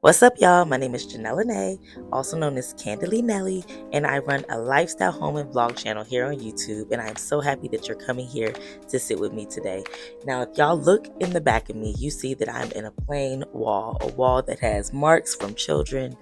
What's up, y'all? My name is Janella Nay, also known as Candidly Nelly, and I run a lifestyle home and vlog channel here on YouTube. And I am so happy that you're coming here to sit with me today. Now, if y'all look in the back of me, you see that I'm in a plain wall, a wall that has marks from children.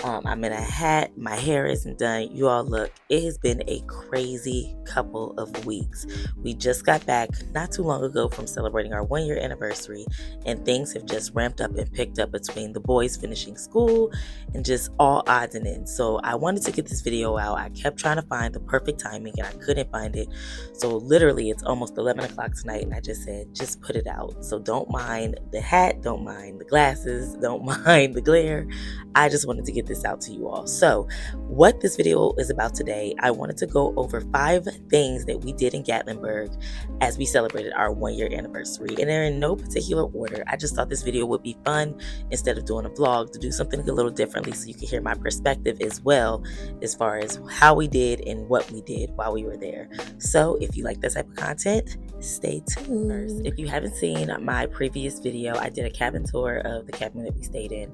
I'm in a hat. My hair isn't done. You all look, it has been a crazy couple of weeks. We just got back not too long ago from celebrating our 1 year anniversary, and things have just ramped up and picked up between the boys finishing school and just all odds and ends. So I wanted to get this video out. I kept trying to find the perfect timing and I couldn't find it. So literally, it's almost 11 o'clock tonight, and I just said, just put it out. So don't mind the hat, don't mind the glasses, don't mind the glare. I just wanted to get this out to you all. So what this video is about today, I wanted to go over 5 things that we did in Gatlinburg as we celebrated our 1 year anniversary. And they're in no particular order. I just thought this video would be fun instead of doing a vlog, to do something a little differently so you can hear my perspective as well as far as how we did and what we did while we were there. So if you like that type of content, stay tuned. First, if you haven't seen my previous video, I did a cabin tour of the cabin that we stayed in,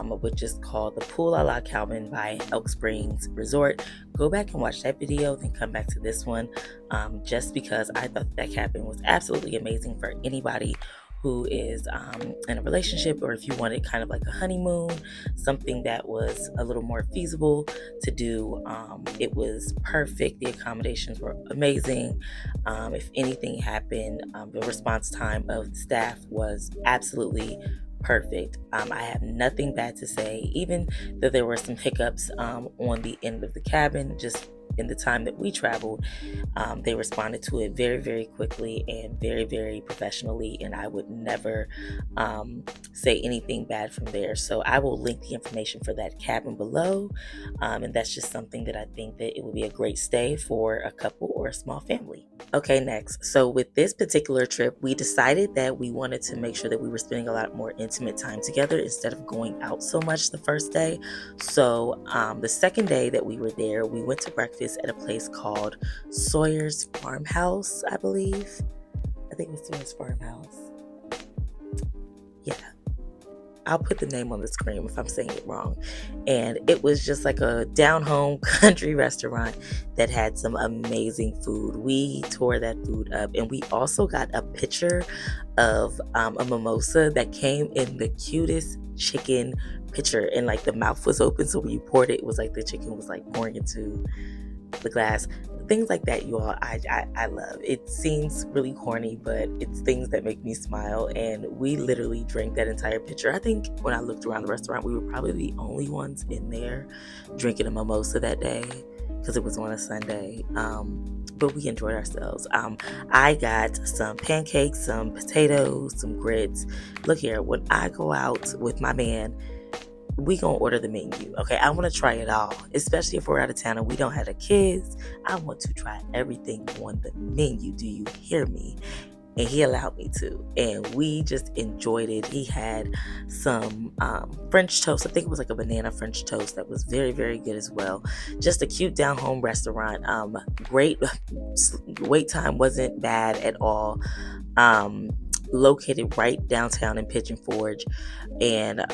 which is called the Pool a la Cabin by Elk Springs Resort. Go back and watch that video, then come back to this one, just because I thought that cabin was absolutely amazing for anybody who is in a relationship, or if you wanted kind of like a honeymoon, something that was a little more feasible to do. It was perfect. The accommodations were amazing. If anything happened, the response time of the staff was absolutely perfect. I have nothing bad to say, even though there were some hiccups on the end of the cabin, just in the time that we traveled. They responded to it very, very quickly and very, very professionally, and I would never say anything bad from there. So I will link the information for that cabin below, and that's just something that I think that it would be a great stay for a couple or a small family. Okay, next. So with this particular trip, we decided that we wanted to make sure that we were spending a lot more intimate time together instead of going out so much the first day. So the second day that we were there, we went to breakfast at a place called Sawyer's Farmhouse, I believe. I think it was Sawyer's Farmhouse. Yeah. I'll put the name on the screen if I'm saying it wrong. And it was just like a down-home country restaurant that had some amazing food. We tore that food up, and we also got a picture of a mimosa that came in the cutest chicken picture, and like the mouth was open, so when you poured it, it was like the chicken was like pouring into the glass. Things like that, you all, I love. It seems really corny, but it's things that make me smile, and we literally drank that entire pitcher. I think when I looked around the restaurant, we were probably the only ones in there drinking a mimosa that day because it was on a Sunday. But we enjoyed ourselves. I got some pancakes, some potatoes, some grits. Look here, when I go out with my man, we gonna order the menu. Okay, I want to try it all, especially if we're out of town and we don't have the kids. I want to try everything on the menu. Do you hear me? And he allowed me to, and we just enjoyed it. He had some French toast. I think it was like a banana French toast that was very, very good as well. Just a cute down home restaurant. Great wait time, wasn't bad at all. Located right downtown in Pigeon Forge, and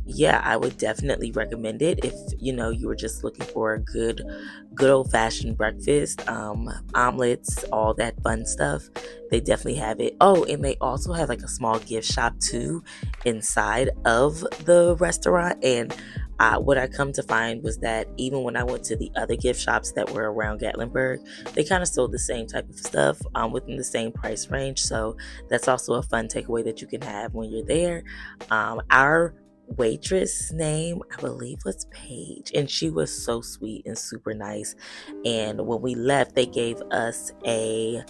yeah, I would definitely recommend it if you were just looking for a good old-fashioned breakfast, omelets, all that fun stuff. They definitely have it. Oh, and they also have like a small gift shop too inside of the restaurant. And what I come to find was that even when I went to the other gift shops that were around Gatlinburg, they kind of sold the same type of stuff within the same price range. So that's also a fun takeaway that you can have when you're there. Our waitress name, I believe, was Paige, and she was so sweet and super nice. And when we left, they gave us a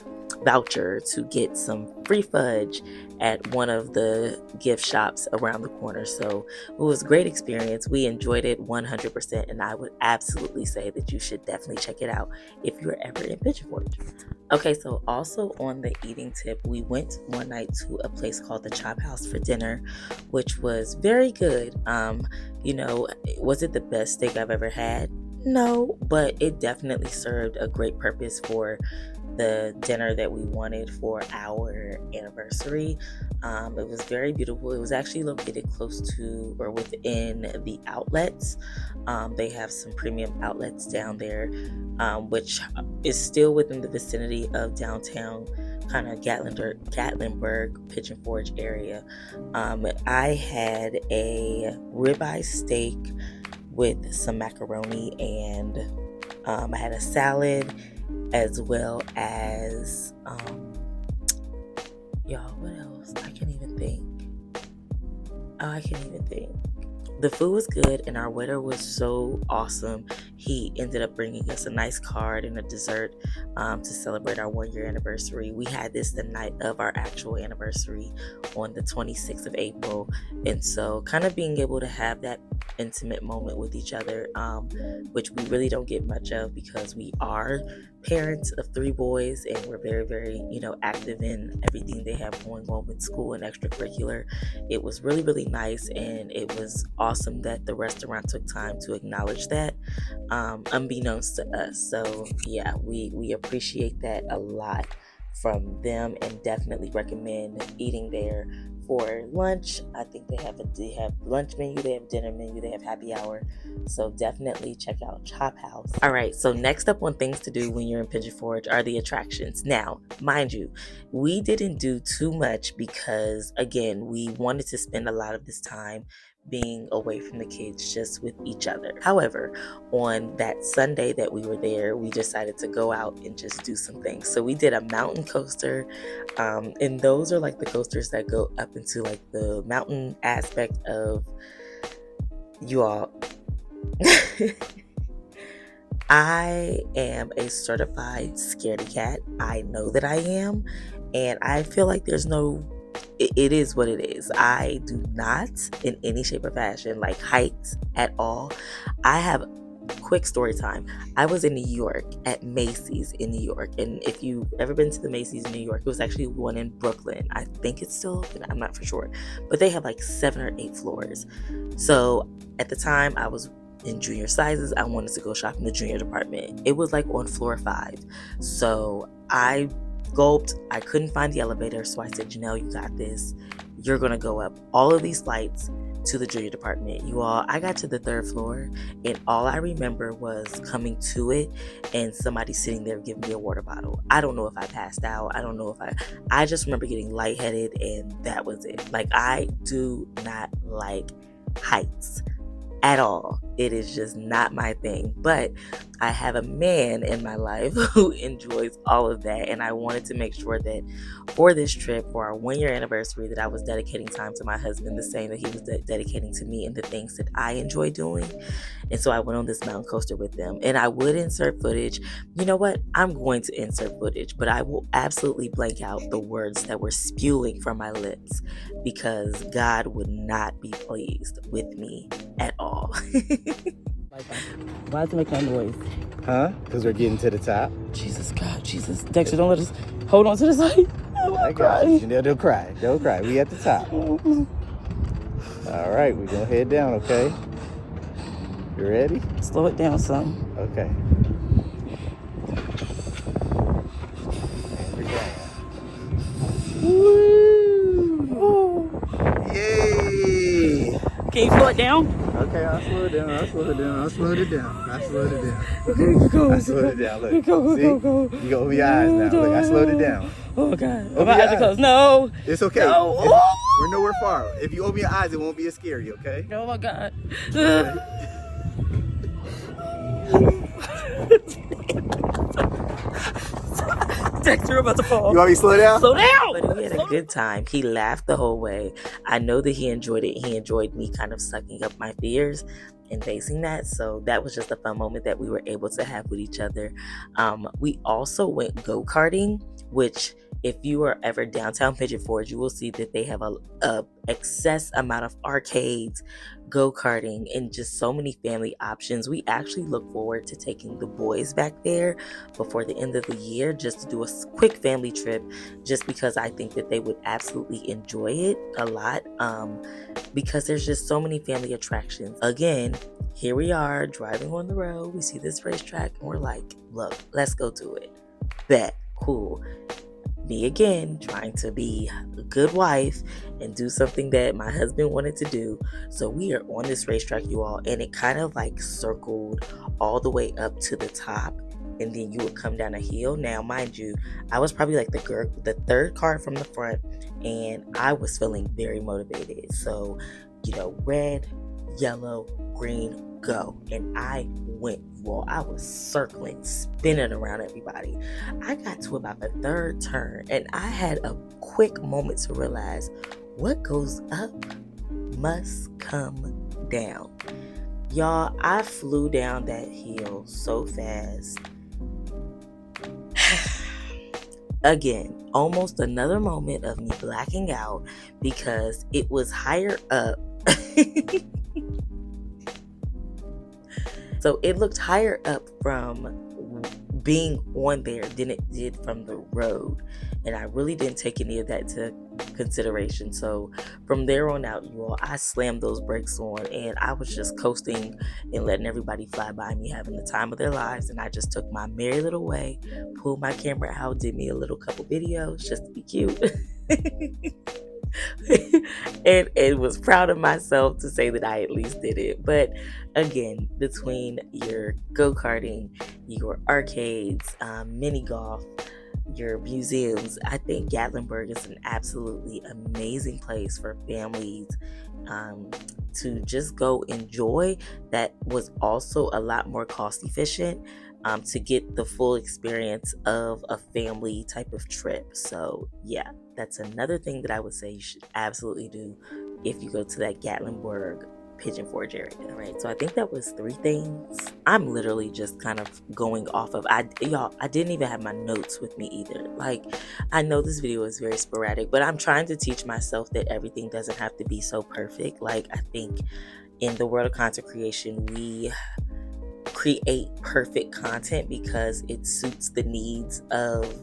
voucher to get some free fudge at one of the gift shops around the corner. So it was a great experience. We enjoyed it 100%, and I would absolutely say that you should definitely check it out if you're ever in Pigeon Forge. Okay, so also on the eating tip, we went one night to a place called the Chop House for dinner, which was very good. Was it the best steak I've ever had? No, but it definitely served a great purpose for the dinner that we wanted for our anniversary. It was very beautiful. It was actually located close to or within the outlets. They have some premium outlets down there, which is still within the vicinity of downtown, kind of Gatlinburg, Pigeon Forge area. I had a ribeye steak with some macaroni, and I had a salad, as well as y'all, what else? I can't even think. The food was good, and our waiter was so awesome. He ended up bringing us a nice card and a dessert to celebrate our 1 year anniversary. We had this the night of our actual anniversary on the 26th of April. And so kind of being able to have that intimate moment with each other, which we really don't get much of because we are parents of 3 boys, and we're very, very, active in everything they have going on with school and extracurricular. It was really, really nice, and it was awesome that the restaurant took time to acknowledge that, unbeknownst to us. So yeah, we appreciate that a lot from them, and definitely recommend eating there for lunch. I think they have lunch menu, they have dinner menu, they have happy hour. So definitely check out Chop House. All right, so next up on things to do when you're in Pigeon Forge are the attractions. Now, mind you, we didn't do too much because, again, we wanted to spend a lot of this time being away from the kids, just with each other. However, on that Sunday that we were there, we decided to go out and just do some things. So we did a mountain coaster, and those are like the coasters that go up into like the mountain aspect of you all. I am a certified scaredy cat. I know that I am, and I feel like it is what it is. I do not in any shape or fashion like heights at all. I have quick story time. I was in New York at Macy's in New York, and if you've ever been to the Macy's in New York, it was actually one in Brooklyn. I think it's still open, I'm not for sure, but they have like 7 or 8 floors. So at the time I was in junior sizes, I wanted to go shop in the junior department. It was like on floor 5. So I gulped. I couldn't find the elevator, so I said, Janelle, you got this. You're gonna go up all of these flights to the junior department. You all, I got to the 3rd floor, and all I remember was coming to it and somebody sitting there giving me a water bottle. I don't know if I passed out. I don't know if I just remember getting lightheaded, and that was it. Like, I do not like heights at all. It is just not my thing. But I have a man in my life who enjoys all of that, and I wanted to make sure that for this trip, for our 1 year anniversary, that I was dedicating time to my husband the same that he was dedicating to me and the things that I enjoy doing. And so I went on this mountain coaster with them, and I would insert footage. You know what? I'm going to insert footage, but I will absolutely blank out the words that were spewing from my lips, because God would not be pleased with me at all. Why is it making that noise? Huh? Because we're getting to the top. Jesus, God, Jesus. Dexter, don't let us hold on to this light. I got you. Don't cry. Don't cry. We at the top. All right, we're going to head down, okay? You ready? Slow it down some. Okay. And we're going. Woo! Yay! Can you slow it down? Okay, I'll slow it down. Okay, go. I slowed it down. Look. Go. You can open your eyes now. Look, I slowed it down. Oh, God. Open My your eyes are eyes. closed. No. It's okay. No. We're nowhere far. If you open your eyes, it won't be as scary, okay? Oh, my God. Dexter, you're about to fall. You want me to slow down? Slow down. But we had a good time. He laughed the whole way. I know that he enjoyed it. He enjoyed me kind of sucking up my fears and facing that. So that was just a fun moment that we were able to have with each other. We also went go-karting, which, if you are ever downtown Pigeon Forge, you will see that they have a excess amount of arcades, go-karting, and just so many family options. We actually look forward to taking the boys back there before the end of the year, just to do a quick family trip, just because I think that they would absolutely enjoy it a lot, because there's just so many family attractions. Again, here we are driving on the road, we see this racetrack, and we're like, look, let's go do it. Bet. Cool. Me again, trying to be a good wife and do something that my husband wanted to do. So we are on this racetrack, you all, and it kind of like circled all the way up to the top, and then you would come down a hill. Now, mind you, I was probably like the third car from the front, and I was feeling very motivated. So, red, yellow, green, go. And I went. Well, I was circling, spinning around everybody. I got to about the third turn, and I had a quick moment to realize what goes up must come down. Y'all, I flew down that hill so fast. Again, almost another moment of me blacking out because it was higher up. So it looked higher up from being on there than it did from the road. And I really didn't take any of that into consideration. So from there on out, you all, I slammed those brakes on and I was just coasting and letting everybody fly by me, having the time of their lives. And I just took my merry little way, pulled my camera out, did me a little couple videos just to be cute. and was proud of myself to say that I at least did it. But again, between your go-karting, your arcades, mini golf, your museums, I think Gatlinburg is an absolutely amazing place for families to just go enjoy. That was also a lot more cost efficient to get the full experience of a family type of trip. So yeah, that's another thing that I would say you should absolutely do if you go to that Gatlinburg Pigeon Forge area. All right, so I think that was 3 things. I'm literally just kind of going off of, I didn't even have my notes with me either. Like, I know this video is very sporadic, but I'm trying to teach myself that everything doesn't have to be so perfect. Like, I think in the world of content creation, we create perfect content because it suits the needs of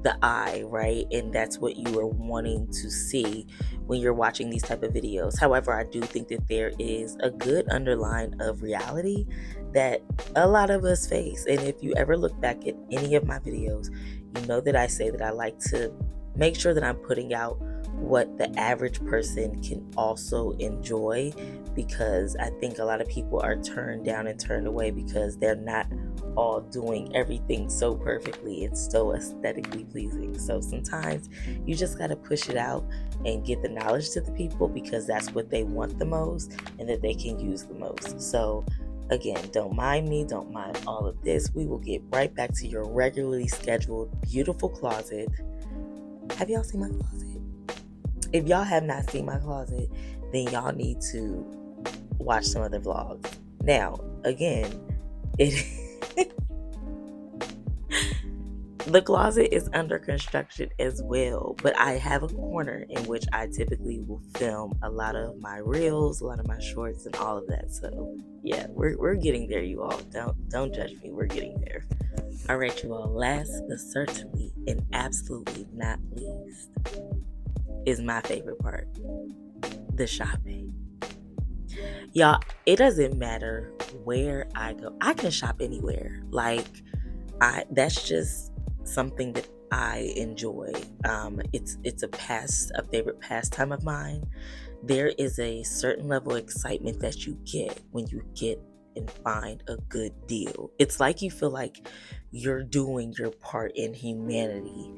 the eye, right? And that's what you are wanting to see when you're watching these type of videos. However, I do think that there is a good underline of reality that a lot of us face. And if you ever look back at any of my videos, you know that I say that I like to make sure that I'm putting out what the average person can also enjoy, because I think a lot of people are turned down and turned away because they're not all doing everything so perfectly and so aesthetically pleasing. So sometimes you just got to push it out and get the knowledge to the people because that's what they want the most and that they can use the most. So again, don't mind me, don't mind all of this. We will get right back to your regularly scheduled beautiful closet. Have y'all seen my closet? If y'all have not seen my closet, then y'all need to watch some other vlogs. Now, again, the closet is under construction as well, but I have a corner in which I typically will film a lot of my reels, a lot of my shorts, and all of that. So yeah, we're getting there, you all. Don't judge me. We're getting there. All right, you all. Last but certainly and absolutely not least is my favorite part: the shopping. Y'all, it doesn't matter where I go. I can shop anywhere. Like, that's just something that I enjoy. It's a favorite pastime of mine. There is a certain level of excitement that you get when you get and find a good deal. It's like you feel like you're doing your part in humanity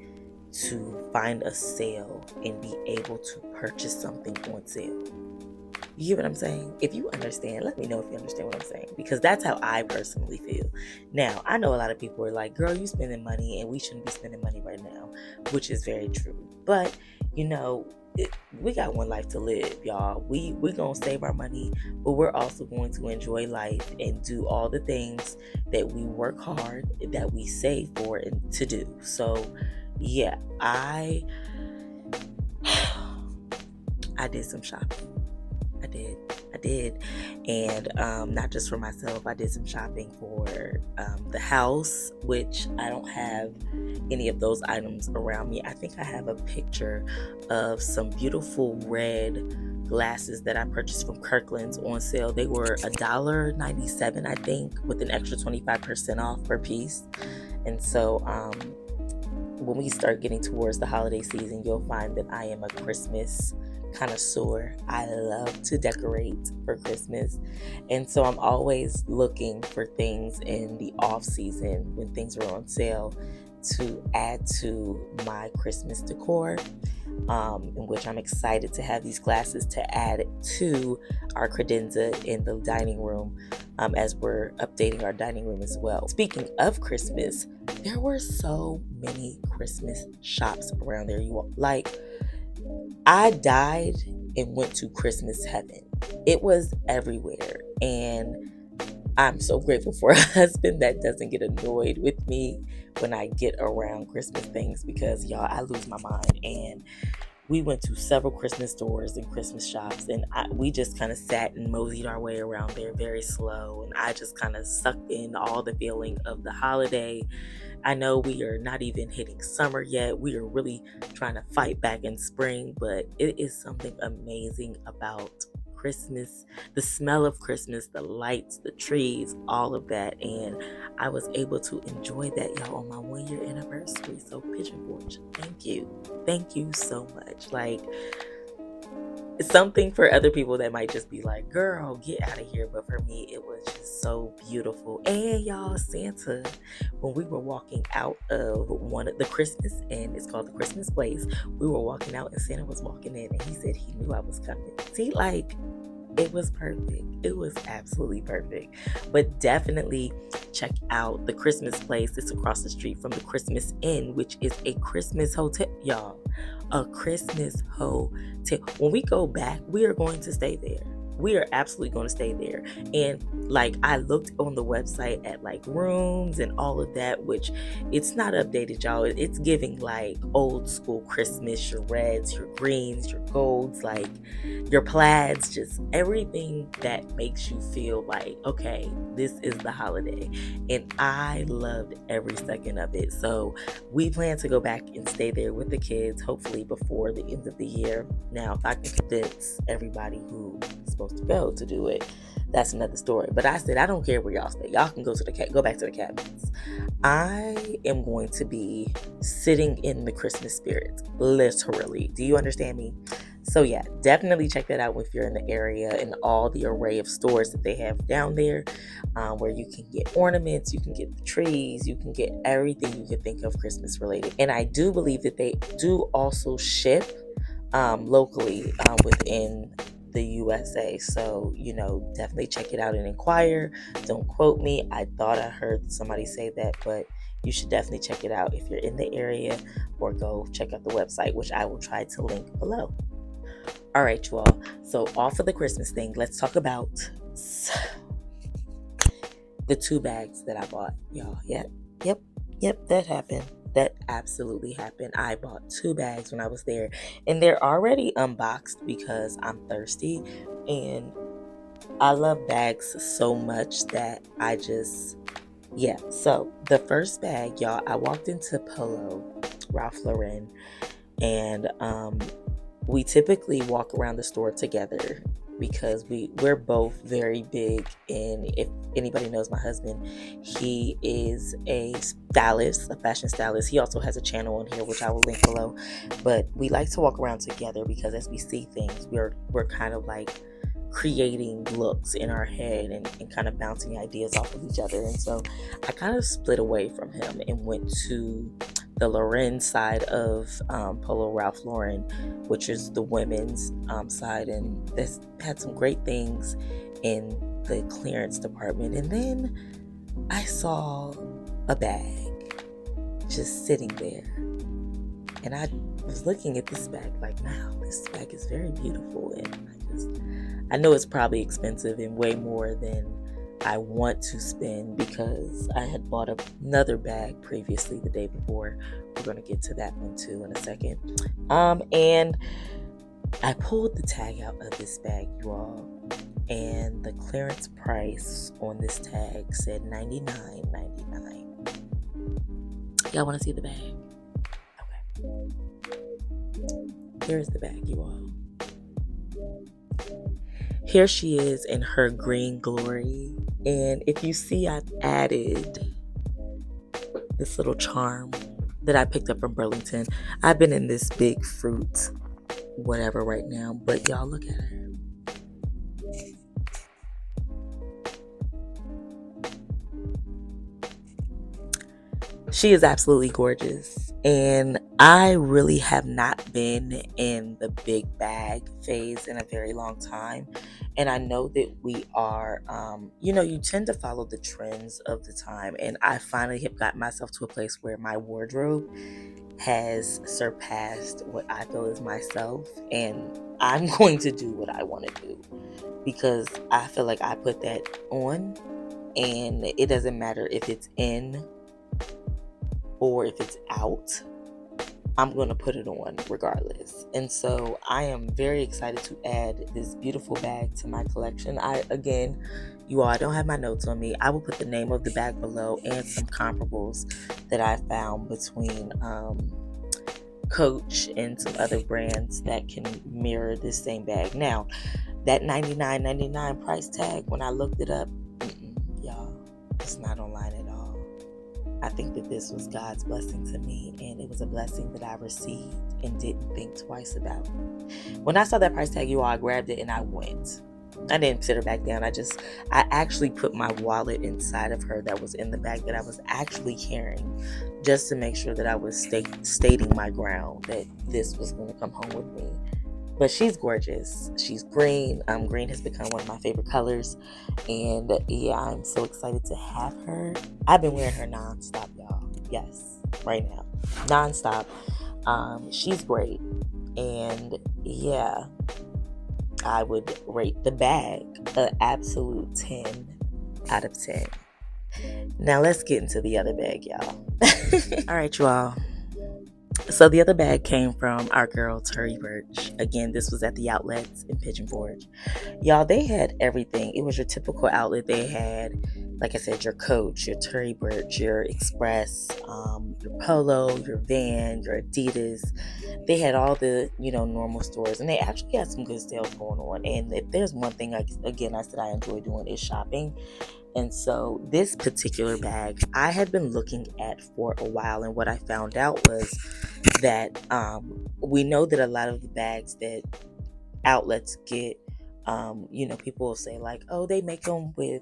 to find a sale and be able to purchase something on sale. You get what I'm saying? If you understand, let me know if you understand what I'm saying, because that's how I personally feel. Now, I know a lot of people are like, girl, you spending money and we shouldn't be spending money right now, which is very true. But, we got one life to live, y'all. We're going to save our money, but we're also going to enjoy life and do all the things that we work hard, that we save for and to do. So, yeah, I did some shopping. I did. And not just for myself, I did some shopping for the house, which I don't have any of those items around me. I think I have a picture of some beautiful red glasses that I purchased from Kirkland's on sale. They were $1.97, I think, with an extra 25% off per piece. And so when we start getting towards the holiday season, you'll find that I am a Christmas connoisseur. I love to decorate for Christmas. And so I'm always looking for things in the off season when things are on sale to add to my Christmas decor, in which I'm excited to have these glasses to add to our credenza in the dining room, as we're updating our dining room as well. Speaking of Christmas, there were so many Christmas shops around there. I died and went to Christmas heaven. It was everywhere. And I'm so grateful for a husband that doesn't get annoyed with me when I get around Christmas things, because y'all, I lose my mind. And we went to several Christmas stores and Christmas shops, and we just kind of sat and moseyed our way around there very slow. And I just kind of sucked in all the feeling of the holiday. I know we are not even hitting summer yet. We are really trying to fight back in spring, but it is something amazing about Christmas, the smell of Christmas, the lights, the trees, all of that. And I was able to enjoy that, y'all, on my 1-year anniversary. So Pigeon Burch, thank you so much. Like, it's something for other people that might just be like, girl, get out of here. But for me, it was just so beautiful. And y'all, Santa, when we were walking out of one of the Christmas Inn, it's called the Christmas Place, we were walking out and Santa was walking in and he said he knew I was coming. See, like, it was perfect. It was absolutely perfect. But definitely check out the Christmas Place. It's across the street from the Christmas Inn, which is a Christmas hotel, y'all. A Christmas hotel. When we go back, we are going to stay there. We are absolutely going to stay there. And like, I looked on the website at like rooms and all of that, which it's not updated, y'all. It's giving like old school Christmas, your reds, your greens, your golds, like your plaids, just everything that makes you feel like, okay, this is the holiday. And I loved every second of it. So we plan to go back and stay there with the kids, hopefully before the end of the year. Now, if I can convince everybody who is supposed to go to do it, that's another story. But I said, I don't care where y'all stay. Y'all can go back to the cabins. I am going to be sitting in the Christmas spirit, literally. Do you understand me? So yeah, definitely check that out if you're in the area, and all the array of stores that they have down there, where you can get ornaments, you can get the trees, you can get everything you could think of Christmas related. And I do believe that they do also ship locally within the USA. So, definitely check it out and inquire. Don't quote me. I thought I heard somebody say that, but you should definitely check it out if you're in the area, or go check out the website, which I will try to link below. All right, you all. So off of the Christmas thing, let's talk about the 2 bags that I bought, y'all. Yep, that happened. That absolutely happened. I bought 2 bags when I was there, and they're already unboxed because I'm thirsty, and I love bags so much that I just, So the first bag, y'all, I walked into Polo, Ralph Lauren, and we typically walk around the store together because we're both very big. And if anybody knows my husband, he is a stylist, a fashion stylist. He also has a channel on here, which I will link below. But we like to walk around together because as we see things, we're kind of like creating looks in our head and kind of bouncing ideas off of each other. And so I kind of split away from him and went to the Lauren side of Polo Ralph Lauren, which is the women's side, and this had some great things in the clearance department. And then I saw a bag just sitting there, and I was looking at this bag like, wow, this bag is very beautiful. And I know it's probably expensive and way more than I want to spend because I had bought another bag previously the day before. We're going to get to that one too in a second. And I pulled the tag out of this bag, you all, and the clearance price on this tag said $99.99. Y'all want to see the bag? Okay. Here's the bag, you all. Here she is in her green glory. And if you see, I've added this little charm that I picked up from Burlington. I've been in this big fruit whatever right now, but y'all look at her. She is absolutely gorgeous, and I really have not been in the big bag phase in a very long time. And I know that we are, you tend to follow the trends of the time, and I finally have got myself to a place where my wardrobe has surpassed what I feel is myself, and I'm going to do what I want to do because I feel like I put that on, and it doesn't matter if it's in or if it's out, I'm going to put it on regardless. And so I am very excited to add this beautiful bag to my collection. I don't have my notes on me. I will put the name of the bag below and some comparables that I found between Coach and some other brands that can mirror this same bag. Now, that $99.99 price tag, when I looked it up, y'all, it's not online at all. I think that this was God's blessing to me, and it was a blessing that I received and didn't think twice about. When I saw that price tag, you all, I grabbed it and I went. I didn't sit her back down. I actually put my wallet inside of her that was in the bag that I was actually carrying, just to make sure that I was stating my ground, that this was going to come home with me. But she's gorgeous. She's green. Green has become one of my favorite colors. And yeah, I'm so excited to have her. I've been wearing her nonstop, y'all. Yes, right now. Nonstop. She's great. And yeah, I would rate the bag an absolute 10 out of 10. Now let's get into the other bag, y'all. All right, you all. So the other bag came from our girl Tory Burch. Again, this was at the outlets in Pigeon. Y'all, they had everything. It was your typical outlet. They had, like I said, your Coach, your Tory Burch, your Express, your Polo, your Van, your Adidas. They had all the, normal stores, and they actually had some good sales going on. And if there's one thing, I said I enjoy doing is shopping. And so this particular bag I had been looking at for a while, and what I found out was that we know that a lot of the bags that outlets get, people will say like, oh, they make them with,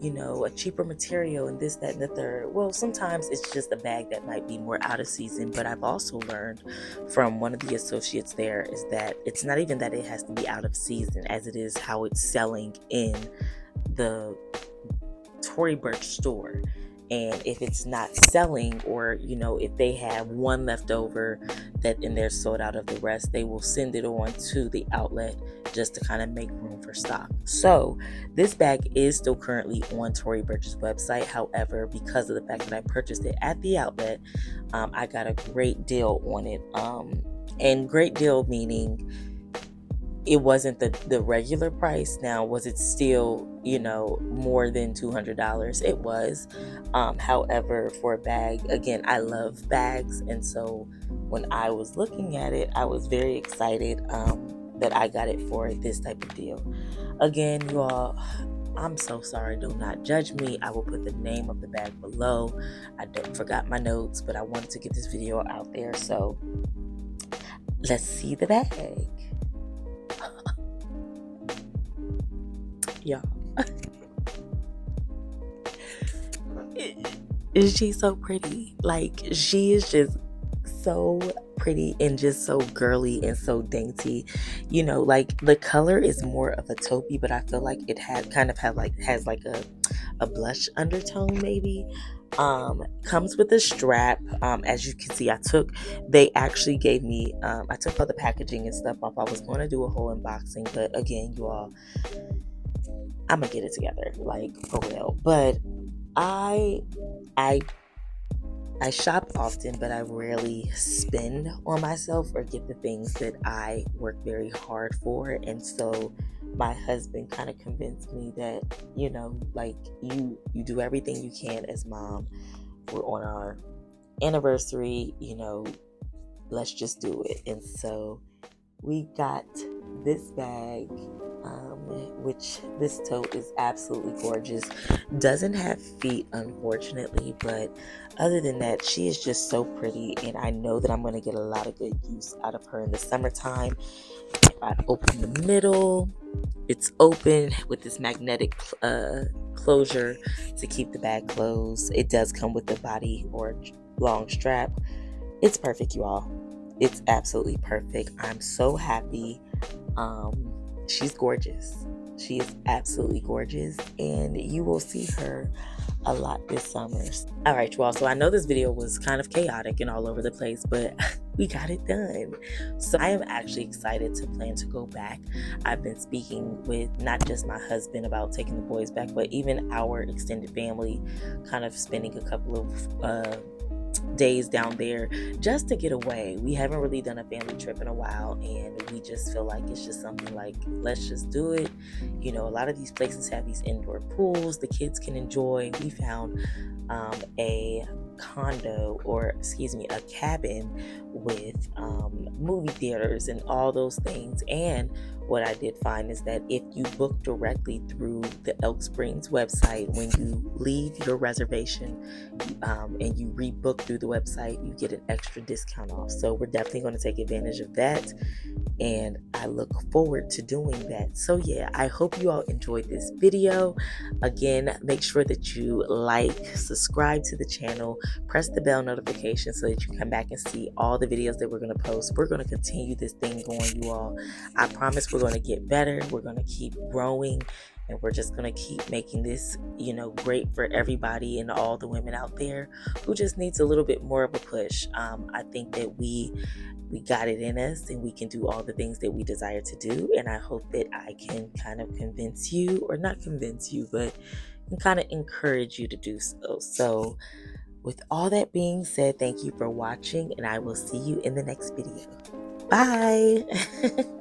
a cheaper material and this, that, and the third. Well, sometimes it's just a bag that might be more out of season, but I've also learned from one of the associates there is that it's not even that it has to be out of season as it is how it's selling in the Tory Burch store. And if it's not selling, or if they have one left over and they're sold out of the rest, they will send it on to the outlet just to kind of make room for stock. So this bag is still currently on Tory Burch's website. However, because of the fact that I purchased it at the outlet, I got a great deal on it. And great deal meaning it wasn't the regular price. Now, was it still, more than $200? It was. However, for a bag, again, I love bags. And so when I was looking at it, I was very excited that I got it for this type of deal. Again, you all, I'm so sorry. Do not judge me. I will put the name of the bag below. I forgot my notes, but I wanted to get this video out there. So let's see the bag. Y'all. She's so pretty. Like, she is just so pretty and just so girly and so dainty. Like the color is more of a taupey, but I feel like it has like a blush undertone maybe. Comes with a strap. As you can see, they actually gave me, I took all the packaging and stuff off. I was going to do a whole unboxing, but again, you all, I'm gonna get it together, like, for real. But I shop often, but I rarely spend on myself or get the things that I work very hard for. And so my husband kind of convinced me that, like, you do everything you can as mom. We're on our anniversary, let's just do it. And so we got this bag. which this tote is absolutely gorgeous. Doesn't have feet, unfortunately, but other than that, she is just so pretty, and I know that I'm going to get a lot of good use out of her in the summertime. If I open the middle, it's open with this magnetic closure to keep the bag closed. It does come with a body or long strap. It's perfect, you all. It's absolutely perfect. I'm so happy. She's gorgeous. She is absolutely gorgeous, and you will see her a lot this summer. All right, you all. So I know this video was kind of chaotic and all over the place, but we got it done. So I am actually excited to plan to go back. I've been speaking with not just my husband about taking the boys back, but even our extended family, kind of spending a couple of days down there just to get away. We haven't really done a family trip in a while, and we just feel like it's just something like, let's just do it. You know, a lot of these places have these indoor pools the kids can enjoy. We found a cabin with movie theaters and all those things. And what I did find is that if you book directly through the Elk Springs website, when you leave your reservation and you rebook through the website, you get an extra discount off. So we're definitely going to take advantage of that, and I look forward to doing that. So yeah, I hope you all enjoyed this video. Again, make sure that you like, subscribe to the channel, press the bell notification so that you come back and see all the videos that we're going to post. We're going to continue this thing going, you all. I promise we're going to get better. We're going to keep growing, and we're just going to keep making this, you know, great for everybody and all the women out there who just needs a little bit more of a push. I think that we got it in us, and we can do all the things that we desire to do. And I hope that I can kind of convince you, or not convince you, but kind of encourage you to do so. So with all that being said, thank you for watching, and I will see you in the next video. Bye.